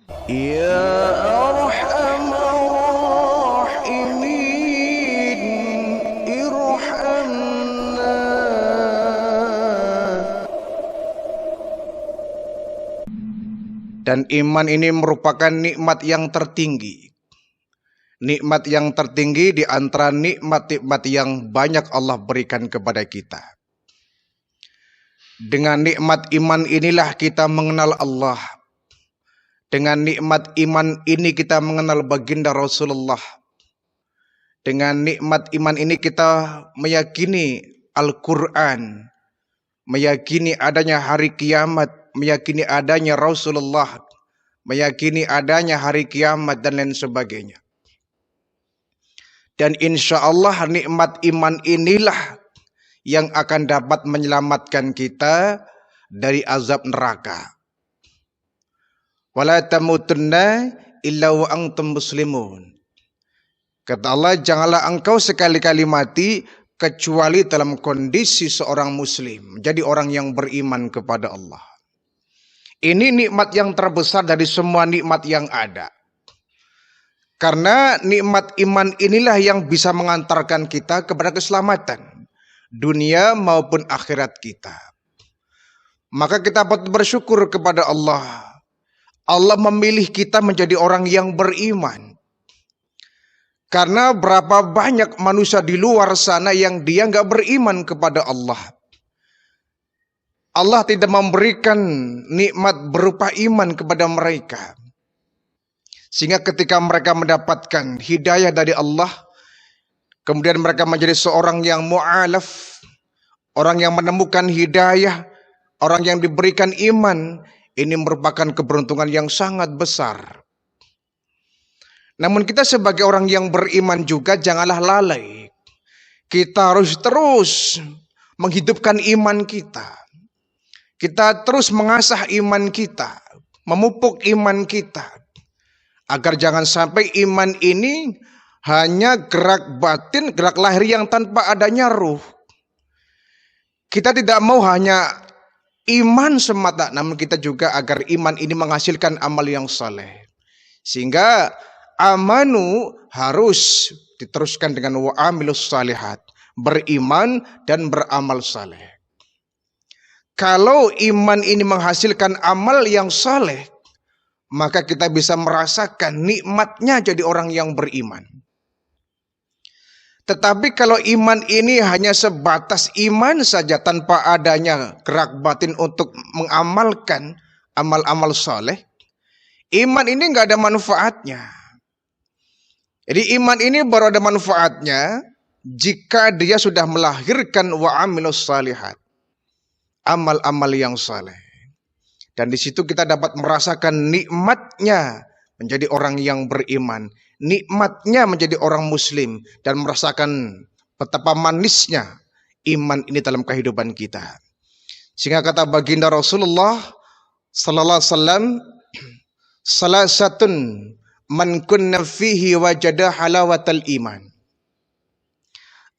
Ya Arhamar Rahimin, irhamna. Dan iman ini merupakan nikmat yang tertinggi. Nikmat yang tertinggi di antara nikmat-nikmat yang banyak Allah berikan kepada kita. Dengan nikmat iman inilah kita mengenal Allah. Dengan nikmat iman ini kita mengenal baginda Rasulullah. Dengan nikmat iman ini kita meyakini Al-Quran, meyakini adanya hari kiamat, meyakini adanya Rasulullah, meyakini adanya hari kiamat dan lain sebagainya. Dan insya Allah nikmat iman inilah yang akan dapat menyelamatkan kita dari azab neraka. Wala tamutunna illa wa antum muslimun. Kata Allah, janganlah engkau sekali-kali mati kecuali dalam kondisi seorang muslim, jadi orang yang beriman kepada Allah. Ini nikmat yang terbesar dari semua nikmat yang ada. Karena nikmat iman inilah yang bisa mengantarkan kita kepada keselamatan dunia maupun akhirat kita. Maka kita patut bersyukur kepada Allah. Allah memilih kita menjadi orang yang beriman. Karena berapa banyak manusia di luar sana yang dia nggak beriman kepada Allah. Allah tidak memberikan nikmat berupa iman kepada mereka. Sehingga ketika mereka mendapatkan hidayah dari Allah, kemudian mereka menjadi seorang yang mu'alaf, orang yang menemukan hidayah, orang yang diberikan iman. Ini merupakan keberuntungan yang sangat besar. Namun kita sebagai orang yang beriman juga janganlah lalai. Kita harus terus menghidupkan iman kita. Kita terus mengasah iman kita, memupuk iman kita. Agar jangan sampai iman ini hanya gerak batin, gerak lahir yang tanpa adanya ruh. Kita tidak mau hanya iman semata, namun kita juga agar iman ini menghasilkan amal yang saleh. Sehingga amanu harus diteruskan dengan wa amilus salihat, beriman dan beramal saleh. Kalau iman ini menghasilkan amal yang saleh, maka kita bisa merasakan nikmatnya jadi orang yang beriman. Tetapi kalau iman ini hanya sebatas iman saja tanpa adanya gerak batin untuk mengamalkan amal-amal saleh, iman ini nggak ada manfaatnya. Jadi iman ini baru ada manfaatnya jika dia sudah melahirkan wa amilus salihat, amal-amal yang saleh. Dan di situ kita dapat merasakan nikmatnya menjadi orang yang beriman, nikmatnya menjadi orang muslim, dan merasakan betapa manisnya iman ini dalam kehidupan kita. Sehingga kata baginda Rasulullah sallallahu alaihi wasallam, salasatun man kunna fihi wajada halawatal iman.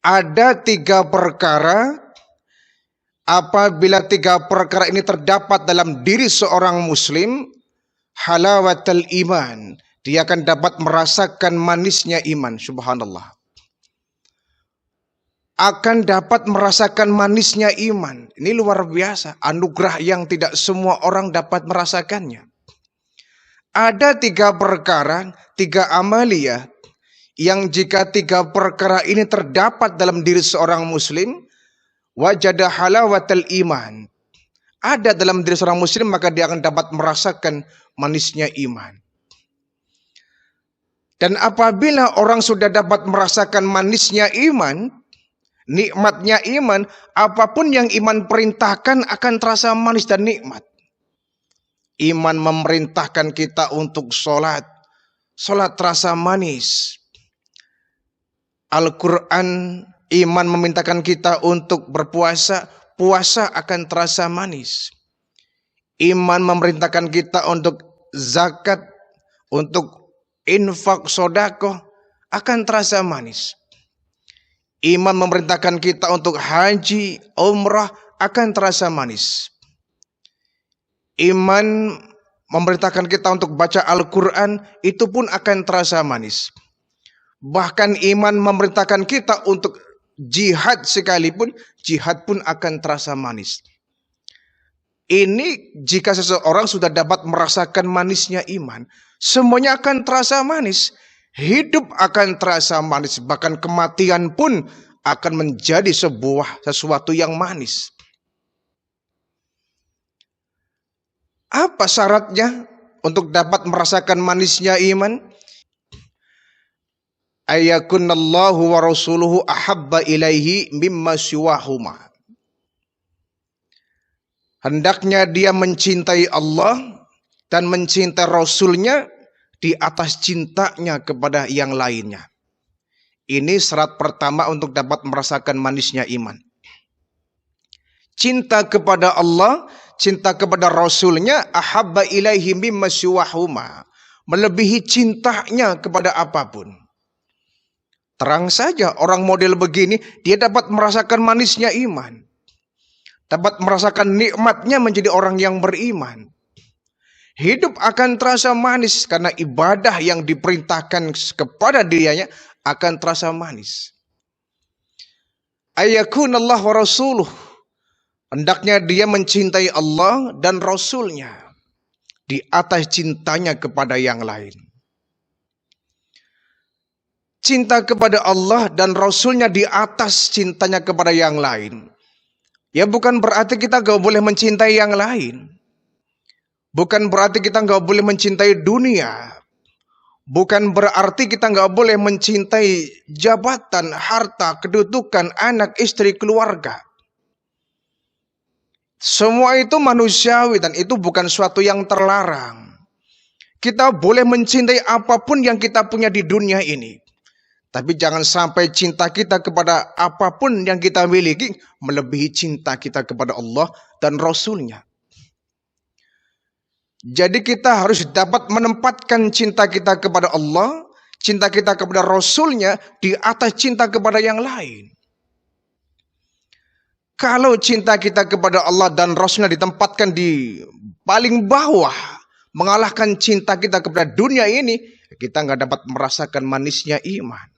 Ada 3 perkara, apabila 3 perkara ini terdapat dalam diri seorang muslim, halawatul iman, dia akan dapat merasakan manisnya iman. Subhanallah. Akan dapat merasakan manisnya iman. Ini luar biasa, anugerah yang tidak semua orang dapat merasakannya. Ada 3 perkara, 3 amalia, yang jika 3 perkara ini terdapat dalam diri seorang muslim, wajada halawatul iman, ada dalam diri seorang muslim, maka dia akan dapat merasakan manisnya iman. Dan apabila orang sudah dapat merasakan manisnya iman, nikmatnya iman, apapun yang iman perintahkan akan terasa manis dan nikmat. Iman memerintahkan kita untuk sholat, sholat terasa manis. Al-Quran, iman memintakan kita untuk berpuasa, puasa akan terasa manis. Iman memerintahkan kita untuk zakat, untuk infak, sedekah, akan terasa manis. Iman memerintahkan kita untuk haji, umrah, akan terasa manis. Iman memerintahkan kita untuk baca Al-Quran, itu pun akan terasa manis. Bahkan iman memerintahkan kita untuk jihad sekalipun, jihad pun akan terasa manis. Ini jika seseorang sudah dapat merasakan manisnya iman, semuanya akan terasa manis. Hidup akan terasa manis, bahkan kematian pun akan menjadi sesuatu yang manis. Apa syaratnya untuk dapat merasakan manisnya iman? Ayakunallahu wa rasuluhu ahabba ilaihi mimma siwahuma. Hendaknya dia mencintai Allah dan mencintai Rasulnya di atas cintanya kepada yang lainnya. Ini syarat pertama untuk dapat merasakan manisnya iman. Cinta kepada Allah, cinta kepada Rasulnya, ahabba ilaihi mimma siwahuma. Melebihi cintanya kepada apapun. Terang saja orang model begini, dia dapat merasakan manisnya iman. Dapat merasakan nikmatnya menjadi orang yang beriman. Hidup akan terasa manis karena ibadah yang diperintahkan kepada dirinya akan terasa manis. Ayakunallah wa rasuluh. Hendaknya dia mencintai Allah dan Rasulnya di atas cintanya kepada yang lain. Cinta kepada Allah dan Rasulnya di atas cintanya kepada yang lain. Ya bukan berarti kita gak boleh mencintai yang lain. Bukan berarti kita gak boleh mencintai dunia. Bukan berarti kita gak boleh mencintai jabatan, harta, kedudukan, anak, istri, keluarga. Semua itu manusiawi dan itu bukan suatu yang terlarang. Kita boleh mencintai apapun yang kita punya di dunia ini. Tapi jangan sampai cinta kita kepada apapun yang kita miliki melebihi cinta kita kepada Allah dan Rasulnya. Jadi kita harus dapat menempatkan cinta kita kepada Allah, cinta kita kepada Rasulnya di atas cinta kepada yang lain. Kalau cinta kita kepada Allah dan Rasulnya ditempatkan di paling bawah, mengalahkan cinta kita kepada dunia ini, kita nggak dapat merasakan manisnya iman.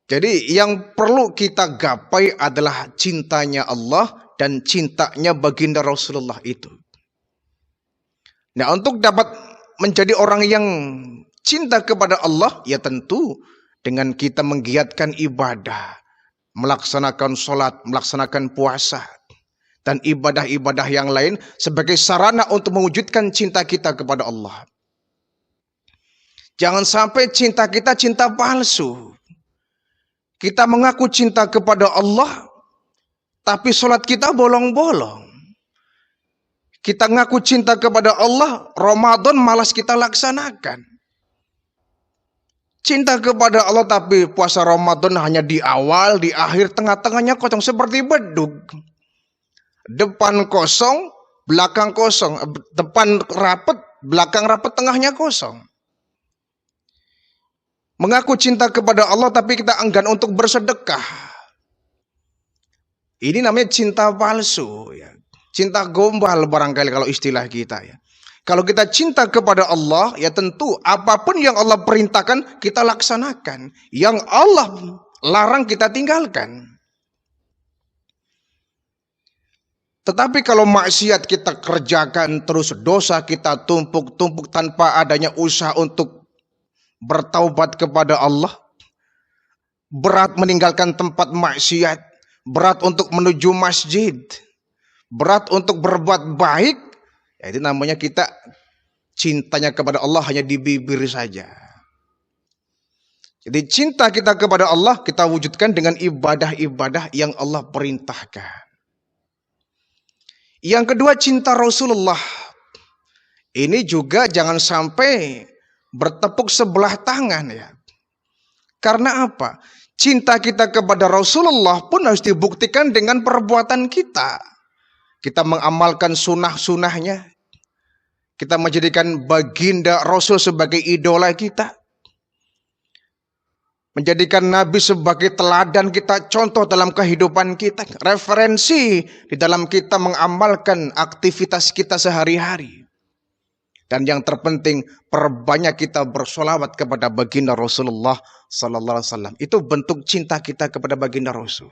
Jadi yang perlu kita gapai adalah cintanya Allah dan cintanya baginda Rasulullah itu. Nah, untuk dapat menjadi orang yang cinta kepada Allah, ya tentu dengan kita menggiatkan ibadah, melaksanakan sholat, melaksanakan puasa, dan ibadah-ibadah yang lain sebagai sarana untuk mewujudkan cinta kita kepada Allah. Jangan sampai cinta kita cinta palsu. Kita mengaku cinta kepada Allah, tapi sholat kita bolong-bolong. Kita ngaku cinta kepada Allah, Ramadan malas kita laksanakan. Cinta kepada Allah tapi puasa Ramadan hanya di awal, di akhir, tengah-tengahnya kosong seperti bedug. Depan kosong, belakang kosong. Depan rapat, belakang rapat, tengahnya kosong. Mengaku cinta kepada Allah tapi kita enggan untuk bersedekah. Ini namanya cinta palsu. Ya. Cinta gombal barangkali kalau istilah kita. Ya. Kalau kita cinta kepada Allah, ya tentu apapun yang Allah perintahkan kita laksanakan. Yang Allah larang kita tinggalkan. Tetapi kalau maksiat kita kerjakan terus, dosa kita tumpuk-tumpuk tanpa adanya usaha untuk bertaubat kepada Allah, berat meninggalkan tempat maksiat, berat untuk menuju masjid, berat untuk berbuat baik, ya itu namanya kita cintanya kepada Allah hanya di bibir saja. Jadi cinta kita kepada Allah kita wujudkan dengan ibadah-ibadah yang Allah perintahkan. Yang kedua, cinta Rasulullah. Ini juga jangan sampai bertepuk sebelah tangan ya. Karena apa? Cinta kita kepada Rasulullah pun harus dibuktikan dengan perbuatan kita. Kita mengamalkan sunnah-sunnahnya. Kita menjadikan baginda Rasul sebagai idola kita. menjadikan Nabi sebagai teladan kita, contoh dalam kehidupan kita, referensi di dalam kita mengamalkan aktivitas kita sehari-hari. Dan yang terpenting, perbanyak kita bersolawat kepada baginda Rasulullah Sallallahu Alaihi Wasallam. Itu bentuk cinta kita kepada baginda Rasul.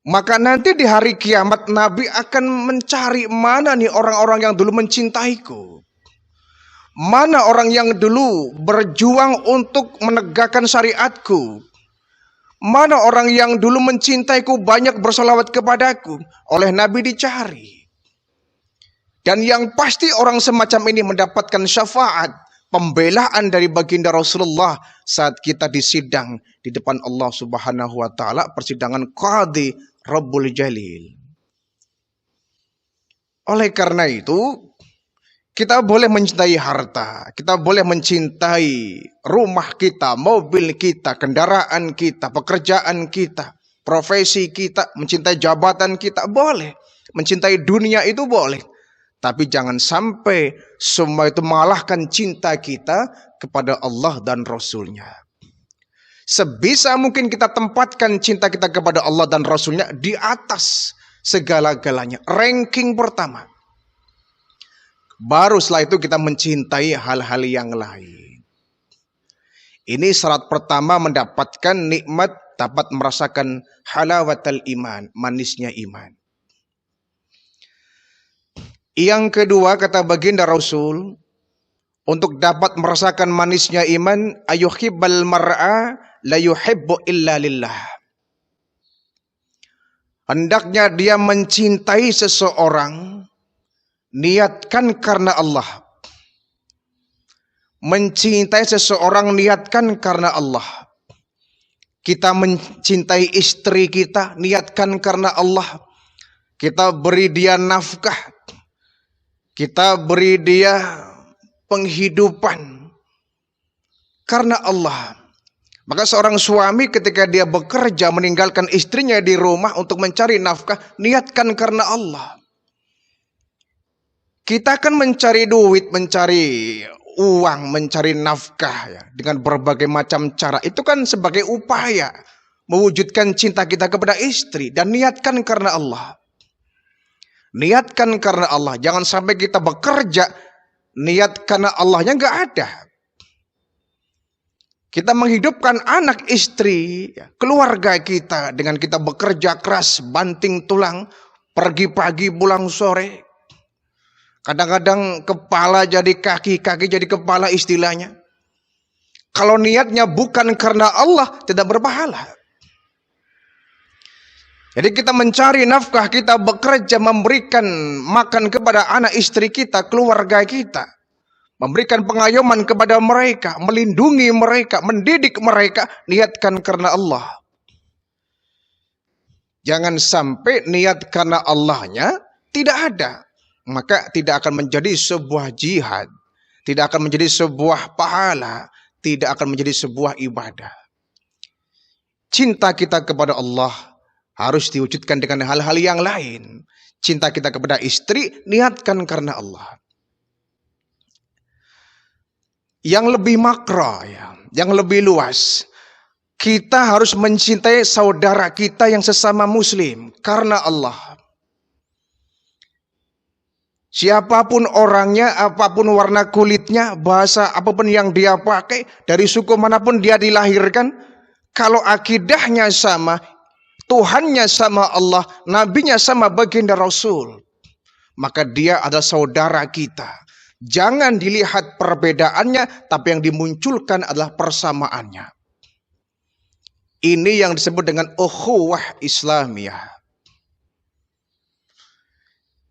Maka nanti di hari kiamat Nabi akan mencari mana nih orang-orang yang dulu mencintaiku. Mana orang yang dulu berjuang untuk menegakkan syariatku. Mana orang yang dulu mencintaiku banyak bersolawat kepadaku. Oleh Nabi dicari. Dan yang pasti orang semacam ini mendapatkan syafaat, pembelaan dari baginda Rasulullah saat kita disidang di depan Allah Subhanahu wa taala, persidangan Qadhi Rabbul Jalil. Oleh karena itu, kita boleh mencintai harta, kita boleh mencintai rumah kita, mobil kita, kendaraan kita, pekerjaan kita, profesi kita, mencintai jabatan kita, boleh. Mencintai dunia itu boleh. Tapi jangan sampai semua itu mengalahkan cinta kita kepada Allah dan Rasulnya. Sebisa mungkin kita tempatkan cinta kita kepada Allah dan Rasulnya di atas segala-galanya. Ranking pertama. Baru setelah itu kita mencintai hal-hal yang lain. Ini syarat pertama mendapatkan nikmat, dapat merasakan halawatul iman, manisnya iman. Yang kedua kata baginda Rasul, untuk dapat merasakan manisnya iman, ayuhibbal mar'a la yuhibbu illa lillah. Hendaknya dia mencintai seseorang, niatkan karena Allah. Mencintai seseorang, niatkan karena Allah. Kita mencintai istri kita, niatkan karena Allah. Kita beri dia nafkah. Kita beri dia penghidupan karena Allah. Maka seorang suami ketika dia bekerja meninggalkan istrinya di rumah untuk mencari nafkah, niatkan karena Allah. Kita akan mencari duit, mencari uang, mencari nafkah ya, dengan berbagai macam cara. Itu kan sebagai upaya mewujudkan cinta kita kepada istri, dan niatkan karena Allah. Niatkan karena Allah. Jangan sampai kita bekerja niat karena Allahnya nggak ada. Kita menghidupkan anak istri, keluarga kita dengan kita bekerja keras, banting tulang, pergi pagi pulang sore. Kadang-kadang kepala jadi kaki, kaki jadi kepala istilahnya. Kalau niatnya bukan karena Allah, tidak berpahala. Jadi kita mencari nafkah, kita bekerja, memberikan makan kepada anak istri kita, keluarga kita. Memberikan pengayoman kepada mereka, melindungi mereka, mendidik mereka, niatkan karena Allah. Jangan sampai niat karena Allahnya tidak ada. Maka tidak akan menjadi sebuah jihad, tidak akan menjadi sebuah pahala, tidak akan menjadi sebuah ibadah. Cinta kita kepada Allah harus diwujudkan dengan hal-hal yang lain. Cinta kita kepada istri, niatkan karena Allah. Yang lebih makro, ya, yang lebih luas, kita harus mencintai saudara kita yang sesama muslim karena Allah. Siapapun orangnya, apapun warna kulitnya, bahasa apapun yang dia pakai, dari suku manapun dia dilahirkan, kalau akidahnya sama, Tuhannya sama Allah, nabinya sama baginda Rasul, maka dia adalah saudara kita. Jangan dilihat perbedaannya, tapi yang dimunculkan adalah persamaannya. Ini yang disebut dengan ukhuwah Islamiyah.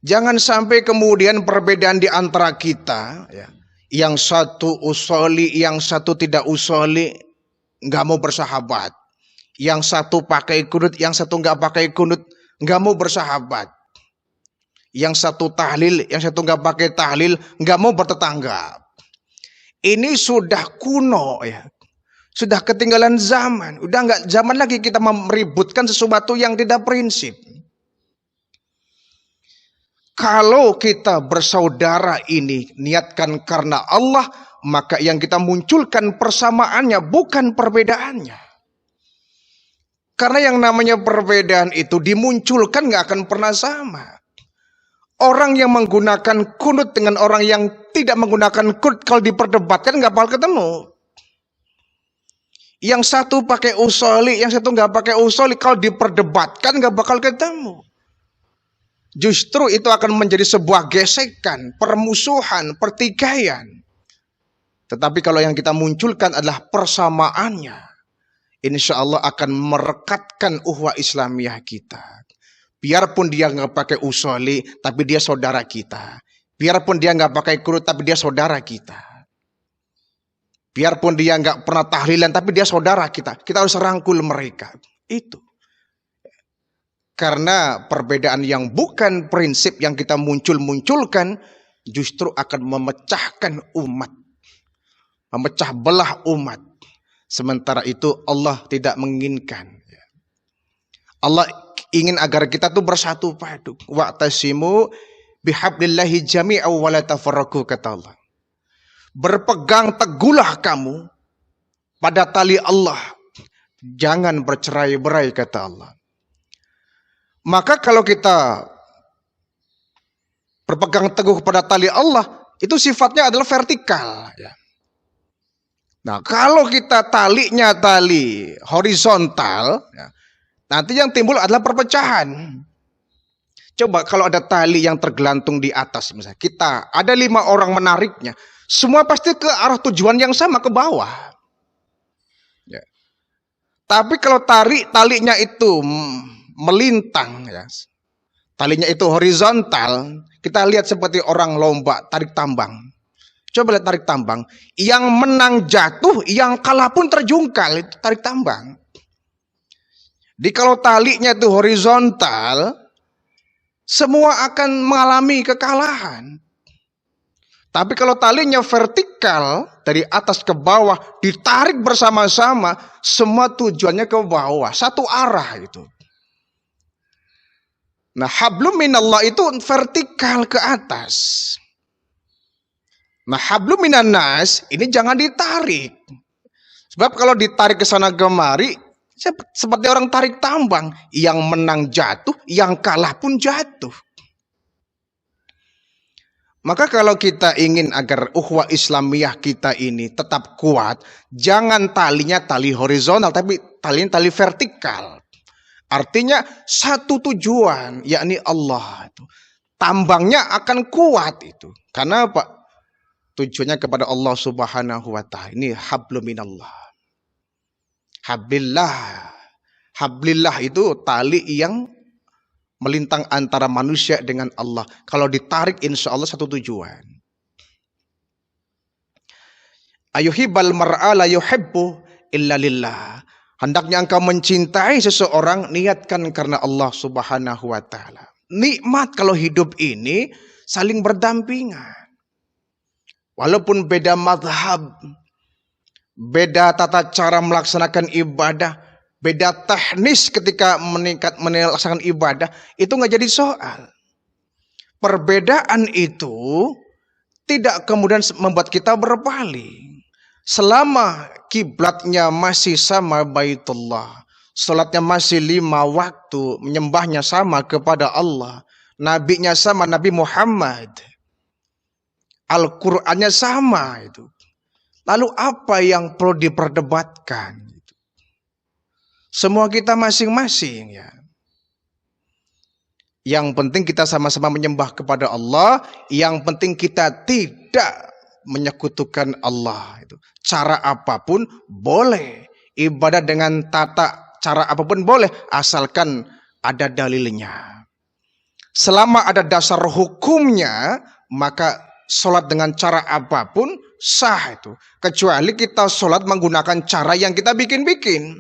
Jangan sampai kemudian perbedaan di antara kita, ya, yang satu usoli, yang satu tidak usoli, nggak mau bersahabat. Yang satu pakai kunut, yang satu nggak pakai kunut, nggak mau bersahabat. Yang satu tahlil, yang satu nggak pakai tahlil, nggak mau bertetangga. Ini sudah kuno, ya, sudah ketinggalan zaman. Udah nggak zaman lagi kita meributkan sesuatu yang tidak prinsip. Kalau kita bersaudara ini niatkan karena Allah, maka yang kita munculkan persamaannya bukan perbedaannya. Karena yang namanya perbedaan itu dimunculkan gak akan pernah sama. Orang yang menggunakan kunut dengan orang yang tidak menggunakan kunut kalau diperdebatkan gak bakal ketemu. Yang satu pakai usoli, yang satu gak pakai usoli, kalau diperdebatkan gak bakal ketemu. Justru itu akan menjadi sebuah gesekan, permusuhan, pertikaian. Tetapi kalau yang kita munculkan adalah persamaannya, insya Allah akan merekatkan uhwah Islamiyah kita. Biarpun dia nggak pakai usoli, tapi dia saudara kita. Biarpun dia nggak pakai kurut, tapi dia saudara kita. Biarpun dia nggak pernah tahlilan, tapi dia saudara kita. Kita harus rangkul mereka. Itu. Karena perbedaan yang bukan prinsip yang kita munculkan justru akan memecahkan umat. Memecah belah umat. Sementara itu Allah tidak menginginkan. Allah ingin agar kita tuh bersatu padu. Wa'tasimu bihablillahi jami'an wa la tafarraqu, kata Allah. Berpegang teguhlah kamu pada tali Allah. Jangan bercerai-berai, kata Allah. Maka kalau kita berpegang teguh pada tali Allah, itu sifatnya adalah vertikal. Nah, kalau kita talinya tali horizontal, nanti yang timbul adalah perpecahan. Coba kalau ada tali yang tergelantung di atas, misalnya kita ada 5 orang menariknya, semua pasti ke arah tujuan yang sama, ke bawah. Tapi kalau talinya itu melintang, talinya itu horizontal, kita lihat seperti orang lomba tarik tambang. Coba lihat tarik tambang, yang menang jatuh, yang kalah pun terjungkal, itu tarik tambang. Jadi kalau talinya itu horizontal, semua akan mengalami kekalahan. Tapi kalau talinya vertikal, dari atas ke bawah, ditarik bersama-sama, semua tujuannya ke bawah, satu arah itu. Nah, hablum minallah itu vertikal ke atas. Nah, hablum minannas ini jangan ditarik. Sebab kalau ditarik ke sana kemari, seperti orang tarik tambang, yang menang jatuh, yang kalah pun jatuh. Maka kalau kita ingin agar ukhuwah Islamiyah kita ini tetap kuat, jangan talinya tali horizontal, tapi talinya tali vertikal. Artinya satu tujuan, yakni Allah. Tambangnya akan kuat itu. Karena apa? Tujuannya kepada Allah Subhanahu wa ta'ala. Ini hablum minallah. Hablillah. Hablillah itu tali yang melintang antara manusia dengan Allah. Kalau ditarik insya Allah satu tujuan. Ayuhibbal mar'a la yuhibbu illa lillah. Hendaknya engkau mencintai seseorang, niatkan karena Allah Subhanahu wa ta'ala. Nikmat kalau hidup ini saling berdampingan. Walaupun beda madhab, beda tata cara melaksanakan ibadah, beda teknis ketika melaksanakan ibadah, itu nggak jadi soal. Perbedaan itu tidak kemudian membuat kita berpaling. Selama kiblatnya masih sama Baitullah, salatnya masih 5 waktu, menyembahnya sama kepada Allah, nabinya sama Nabi Muhammad, Al-Qur'annya sama itu. Lalu apa yang perlu diperdebatkan? Semua kita masing-masing ya. Yang penting kita sama-sama menyembah kepada Allah, yang penting kita tidak menyekutukan Allah itu. Cara apapun boleh, ibadah dengan tata cara apapun boleh, asalkan ada dalilnya. Selama ada dasar hukumnya, maka sholat dengan cara apapun sah itu. Kecuali kita sholat menggunakan cara yang kita bikin-bikin.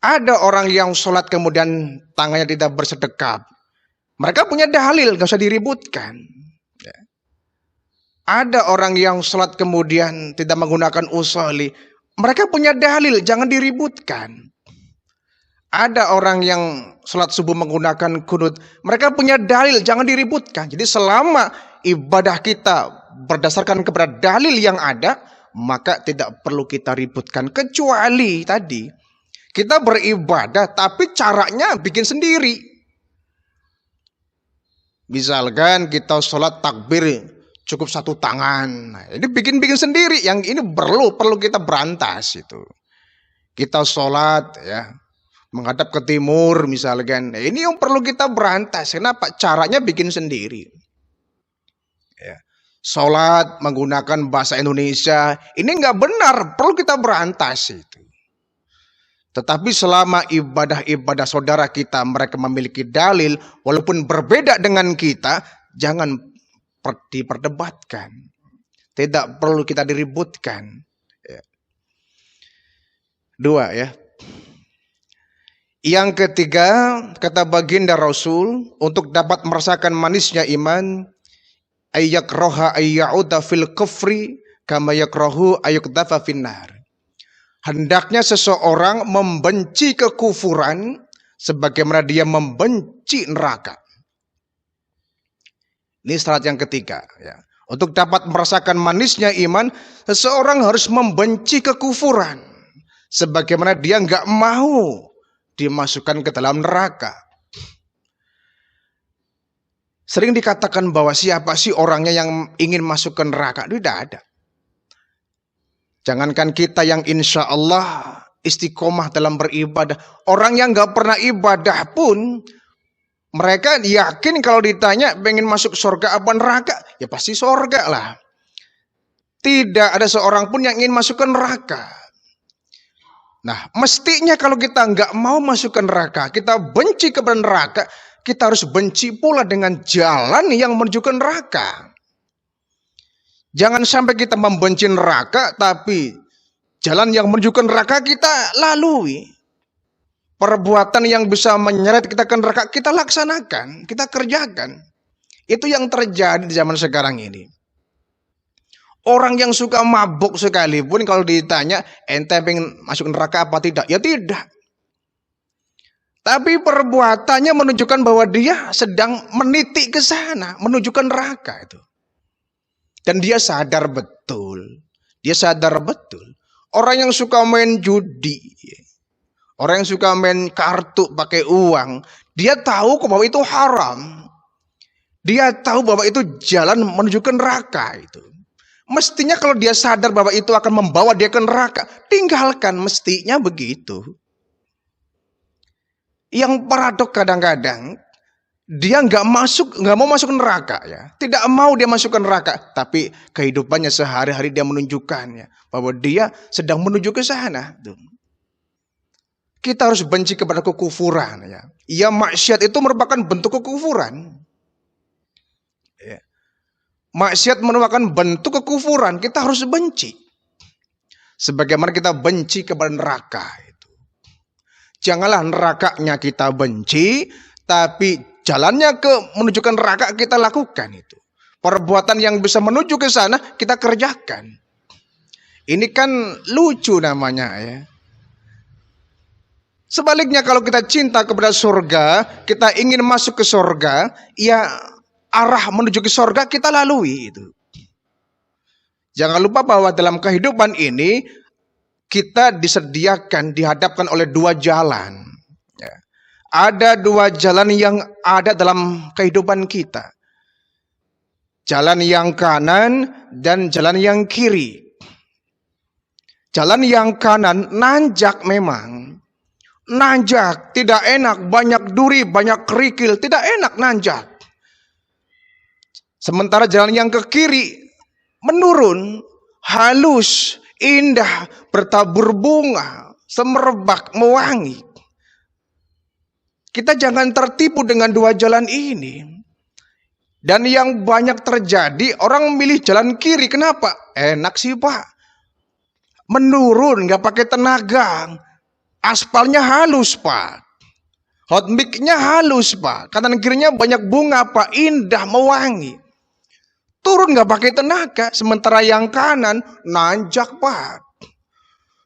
Ada orang yang sholat kemudian tangannya tidak bersedekap. Mereka punya dalil, gak usah diributkan. Ada orang yang sholat kemudian tidak menggunakan usoli. Mereka punya dalil, jangan diributkan. Ada orang yang sholat subuh menggunakan kunut. Mereka punya dalil, jangan diributkan. Jadi selama ibadah kita berdasarkan kepada dalil yang ada, maka tidak perlu kita ributkan. Kecuali tadi, kita beribadah tapi caranya bikin sendiri. Misalkan kita sholat takbir cukup satu tangan. Nah, ini bikin sendiri. Yang ini perlu kita berantas itu. Kita sholat ya, menghadap ke timur misalkan. Nah, ini yang perlu kita berantas. Kenapa? Caranya bikin sendiri. Ya. Sholat menggunakan bahasa Indonesia. Ini nggak benar. Perlu kita berantas itu. Tetapi selama ibadah-ibadah saudara kita mereka memiliki dalil. Walaupun berbeda dengan kita. Jangan diperdebatkan. Tidak perlu kita diributkan. Ya. Dua ya. Yang ketiga, kata baginda Rasul, untuk dapat merasakan manisnya iman, ayyakraha ayyauda fil kufri kama yakrahu ayyukdafa finnar. Hendaknya seseorang membenci kekufuran sebagaimana dia membenci neraka. Ini syarat yang ketiga. Ya. Untuk dapat merasakan manisnya iman, seseorang harus membenci kekufuran sebagaimana dia nggak mau dimasukkan ke dalam neraka. Sering dikatakan bahwa siapa sih orangnya yang ingin masuk ke neraka? Tidak ada. Jangankan kita yang insya Allah istiqomah dalam beribadah. Orang yang gak pernah ibadah pun, mereka yakin kalau ditanya pengen masuk surga apa neraka? Ya pasti surga lah. Tidak ada seorang pun yang ingin masuk ke neraka. Nah, mestinya kalau kita nggak mau masuk ke neraka, kita benci kepada neraka, kita harus benci pula dengan jalan yang menuju ke neraka. Jangan sampai kita membenci neraka, tapi jalan yang menuju ke neraka kita lalui. Perbuatan yang bisa menyeret kita ke neraka, kita laksanakan, kita kerjakan. Itu yang terjadi di zaman sekarang ini. Orang yang suka mabuk sekalipun kalau ditanya, ente pengen masuk neraka apa tidak? Ya tidak. Tapi perbuatannya menunjukkan bahwa dia sedang meniti ke sana, menunjukkan neraka itu. Dan dia sadar betul. Dia sadar betul. Orang yang suka main judi, orang yang suka main kartu pakai uang, dia tahu bahwa itu haram. Dia tahu bahwa itu jalan menuju ke neraka itu. Mestinya kalau dia sadar bahwa itu akan membawa dia ke neraka, tinggalkan, mestinya begitu. Yang paradok kadang-kadang dia nggak mau masuk neraka ya, tidak mau dia masuk ke neraka, tapi kehidupannya sehari-hari dia menunjukkannya bahwa dia sedang menuju ke sana. Kita harus benci kepada kekufuran ya. Ya, maksiat itu merupakan bentuk kekufuran. Ya. Maksiat merupakan bentuk kekufuran, kita harus benci. Sebagaimana kita benci kepada neraka itu. Janganlah nerakanya kita benci, tapi jalannya menuju ke neraka kita lakukan itu. Perbuatan yang bisa menuju ke sana kita kerjakan. Ini kan lucu namanya ya. Sebaliknya kalau kita cinta kepada surga, kita ingin masuk ke surga, ya arah menuju ke surga kita lalui itu. Jangan lupa bahwa dalam kehidupan ini kita dihadapkan oleh dua jalan. Ya. Ada dua jalan yang ada dalam kehidupan kita. Jalan yang kanan dan jalan yang kiri. Jalan yang kanan nanjak memang. Nanjak, tidak enak, banyak duri, banyak kerikil, tidak enak nanjak. Sementara jalan yang ke kiri menurun, halus, indah, bertabur bunga, semerbak, mewangi. Kita jangan tertipu dengan dua jalan ini. Dan yang banyak terjadi, orang memilih jalan kiri. Kenapa? Enak sih Pak. Menurun, nggak pakai tenaga. Aspalnya halus Pak. Hot mix-nya halus Pak. Kanan kirinya banyak bunga Pak. Indah, mewangi. Turun nggak pakai tenaga. Sementara yang kanan nanjak Pak.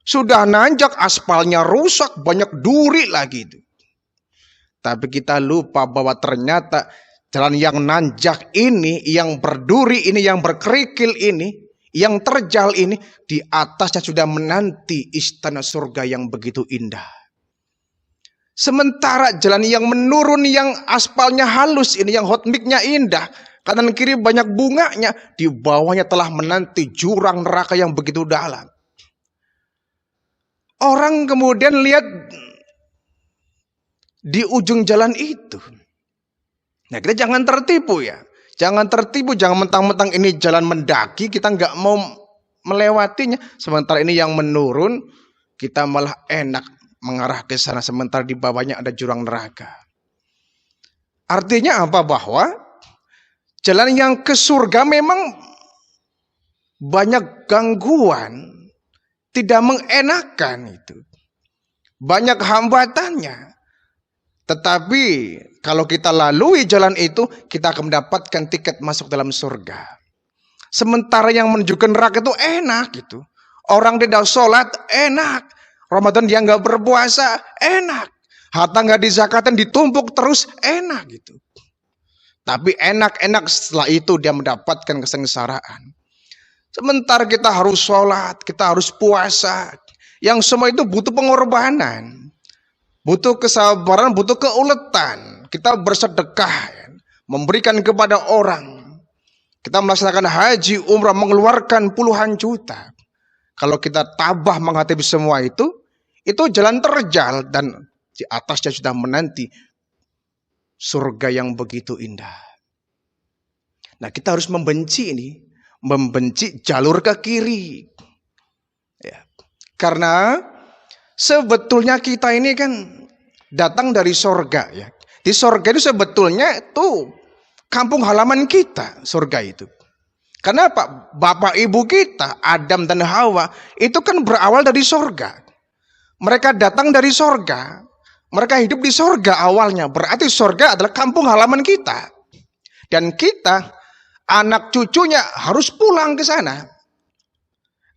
Sudah nanjak, aspalnya rusak, banyak duri lagi itu. Tapi kita lupa bahwa ternyata jalan yang nanjak ini, yang berduri ini, yang berkerikil ini, yang terjal ini, di atasnya sudah menanti istana surga yang begitu indah. Sementara jalan yang menurun, yang aspalnya halus ini, yang hot mix-nya indah, kanan kiri banyak bunganya, di bawahnya telah menanti jurang neraka yang begitu dalam. Orang kemudian lihat di ujung jalan itu. Nah, kita jangan tertipu ya. Jangan tertipu, jangan mentang-mentang ini jalan mendaki, kita nggak mau melewatinya. Sementara ini yang menurun, kita malah enak mengarah ke sana. Sementara di bawahnya ada jurang neraka. Artinya apa? Bahwa jalan yang ke surga memang banyak gangguan, tidak mengenakan itu. Banyak hambatannya. Tetapi kalau kita lalui jalan itu, kita akan mendapatkan tiket masuk dalam surga. Sementara yang menunjukkan neraka itu enak gitu. Orang tidak sholat enak. Ramadan dia nggak berpuasa enak. Harta nggak dizakatin, ditumpuk terus enak gitu. Tapi enak-enak setelah itu dia mendapatkan kesengsaraan. Sementara kita harus sholat, kita harus puasa. Yang semua itu butuh pengorbanan. Butuh kesabaran, butuh keuletan. Kita bersedekah, memberikan kepada orang. Kita melaksanakan haji, umrah, mengeluarkan puluhan juta. Kalau kita tabah menghadapi semua itu jalan terjal. Dan di atasnya sudah menanti surga yang begitu indah. Nah, kita harus membenci ini. Membenci jalur ke kiri. Ya. Karena sebetulnya kita ini kan datang dari sorga ya. Di sorga itu sebetulnya itu kampung halaman kita, surga itu. Kenapa? Bapak ibu kita, Adam dan Hawa, itu kan berawal dari sorga. Mereka datang dari sorga. Mereka hidup di sorga awalnya. Berarti sorga adalah kampung halaman kita. Dan kita, anak cucunya harus pulang ke sana.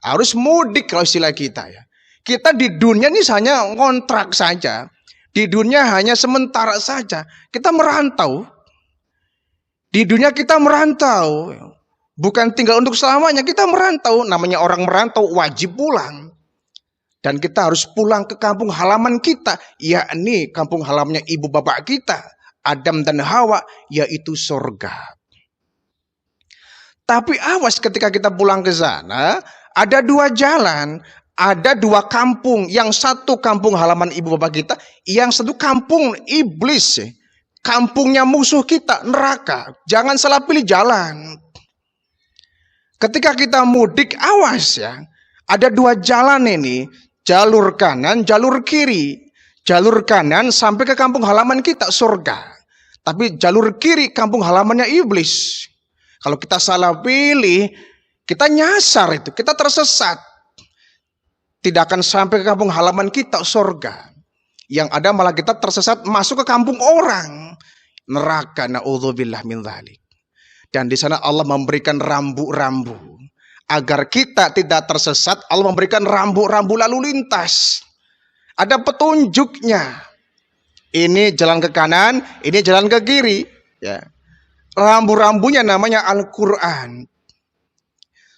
Harus mudik kalau istilah kita ya. Kita di dunia ini hanya ngontrak saja. Di dunia hanya sementara saja. Kita merantau. Di dunia kita merantau. Bukan tinggal untuk selamanya. Kita merantau. Namanya orang merantau wajib pulang. Dan kita harus pulang ke kampung halaman kita. Yakni kampung halamannya ibu bapak kita. Adam dan Hawa. Yaitu surga. Tapi awas ketika kita pulang ke sana. Ada dua jalan. Ada dua kampung. Yang satu kampung halaman ibu bapak kita. Yang satu kampung iblis. Kampungnya musuh kita, neraka. Jangan salah pilih jalan. Ketika kita mudik, awas ya. Ada dua jalan ini. Jalur kanan, jalur kiri. Jalur kanan sampai ke kampung halaman kita, surga. Tapi jalur kiri, kampung halamannya iblis. Kalau kita salah pilih, kita nyasar itu. Kita tersesat. Tidak akan sampai ke kampung halaman kita, surga. Yang ada malah kita tersesat masuk ke kampung orang. Neraka, na'udzubillah min dzalik. Dan di sana Allah memberikan rambu-rambu. Agar kita tidak tersesat, Allah memberikan rambu-rambu lalu lintas. Ada petunjuknya. Ini jalan ke kanan, ini jalan ke kiri. Ya. Rambu-rambunya namanya Al-Quran.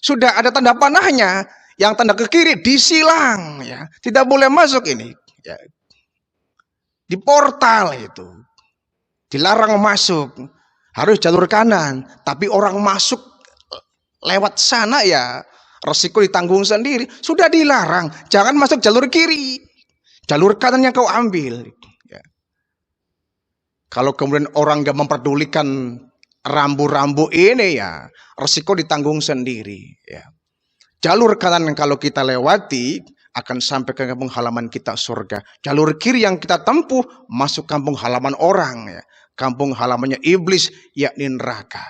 Sudah ada tanda panahnya. Yang tanda ke kiri disilang. Ya. Tidak boleh masuk ini. Ya. Di portal itu. Dilarang masuk. Harus jalur kanan. Tapi orang masuk lewat sana ya. Resiko ditanggung sendiri. Sudah dilarang. Jangan masuk jalur kiri. Jalur kanan yang kau ambil. Ya. Kalau kemudian orang gak memperdulikan rambu-rambu ini ya. Resiko ditanggung sendiri. Ya. Jalur kanan kalau kita lewati. Akan sampai ke kampung halaman kita surga. Jalur kiri yang kita tempuh. Masuk kampung halaman orang ya. Kampung halamannya iblis, yakni neraka.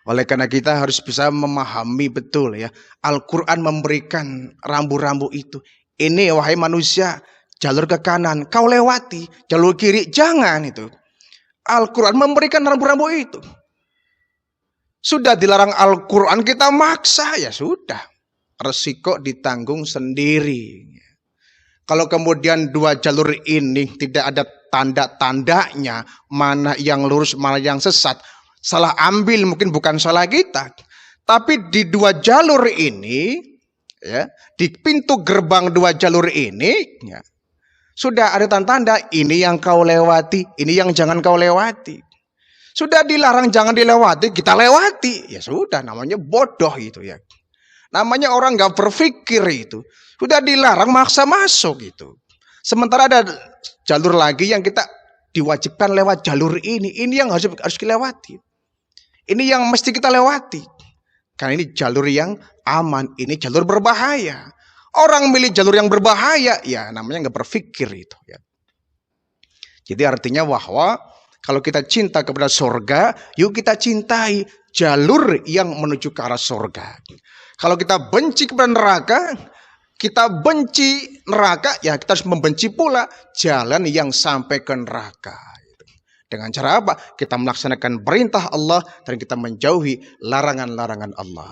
Oleh karena kita harus bisa memahami betul ya. Al-Quran memberikan rambu-rambu itu. Ini wahai manusia, jalur ke kanan, kau lewati. Jalur kiri, jangan itu. Al-Quran memberikan rambu-rambu itu. Sudah dilarang Al-Quran, kita maksa, ya sudah. resiko ditanggung sendiri. Kalau kemudian dua jalur ini tidak ada tanda-tandanya, mana yang lurus, mana yang sesat, salah ambil mungkin bukan salah kita. Tapi di dua jalur ini, ya, di pintu gerbang dua jalur ini, ya, sudah ada tanda-tanda, ini yang kau lewati, ini yang jangan kau lewati. Sudah dilarang jangan dilewati, kita lewati. Ya sudah, namanya bodoh itu ya. Namanya orang gak berpikir itu. Sudah dilarang maksa masuk gitu. Sementara ada jalur lagi yang kita diwajibkan lewat jalur ini. Ini yang harus dilewati. Ini yang mesti kita lewati. Karena ini jalur yang aman. Ini jalur berbahaya. Orang milih jalur yang berbahaya, ya namanya gak berpikir itu. Ya. Jadi artinya bahwa kalau kita cinta kepada surga, yuk kita cintai jalur yang menuju ke arah surga. Kalau kita benci kepada neraka, kita benci neraka, ya kita harus membenci pula jalan yang sampai ke neraka. Dengan cara apa? Kita melaksanakan perintah Allah dan kita menjauhi larangan-larangan Allah.